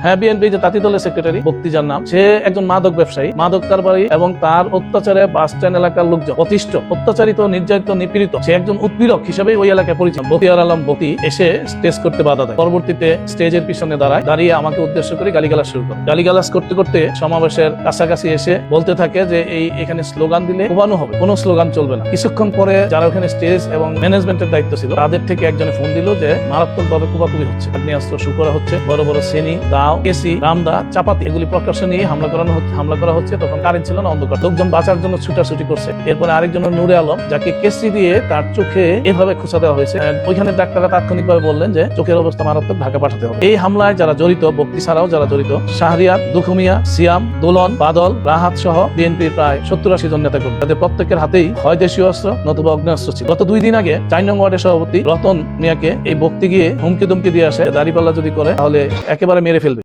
হ্যাঁ, বিএনপি যে তাঁতি দলের সেক্রেটারি বক্তি যার নাম, সে একজন মাদক ব্যবসায়ী, মাদক কারবারি এবং তার অত্যাচারে বাস স্ট্যান্ড এলাকার লোকজন অতিষ্ঠ, অত্যাচারিত, নির্যাতিত, নিপীড়িত। সে একজন উৎপীড়ক হিসেবে ওই এলাকায় পরিচিত। বখতিয়ার আলম বক্তি এসে স্টেজ করতে বাধা দেয়। পরবর্তীতে স্টেজের পিছনে দাঁড়িয়ে আমাকে উদ্দেশ্য করে গালিগালাজ শুরু করে। গালিগালাজ করতে করতে সমাবেশের কাছাকাছি এসে বলতে থাকে যে এখানে স্লোগান দিলে কোবানো হবে, কোনো স্লোগান চলবে না। কিছুক্ষণ পরে যারা ওখানে স্টেজ এবং ম্যানেজমেন্টের দায়িত্ব ছিল তাদের থেকে একজনে ফোন দিল যে মারাত্মকভাবে কোবাকুবি হচ্ছে, আগ্নেয়াস্ত্র শুরু করা হচ্ছে, বড় বড় শ্রেণী, দাও, কেসি, রামদা, চাপাতি এগুলি প্রকাশ্যে নিয়ে হামলা করা হচ্ছে। তখন কারেন্ট ছিল না, অন্ধকার। লোকজন বাঁচার জন্য ছুটাছুটি করছে। এরপরে আরেকজন নূরে আলম, যাকে কেসি দিয়ে তার চোখে এভাবে খোঁচা দেওয়া হয়েছে। ওইখানে ডাক্তাররা তাৎক্ষণিকভাবে বললেন যে চোখের অবস্থা মারাত্মক, ঢাকা পাঠাতে হবে। এই হামলায় যারা জড়িত, বক্তি ছাড়াও যারা জড়িত, শাহরিয়ার, দুখুমিয়া, সিয়াম, দোলন, বাদল, রাহাত সহ বিএনপির প্রায় 70-80 জন নেতা কর্মী, তাদের প্রত্যেকের হাতেই হয় দেশীয় অস্ত্র নতুবা অগ্নেয়াস্ত্র ছিল। গত 2 দিন আগে 4 নং ওয়ার্ডের সভাপতি রতন মিয়াকে এই বক্তি গিয়ে হুমকি দুমকি দিয়ে আসে, দাঁড়িপাল্লা যদি করে তাহলে একেবারে মেরে ফেলবে।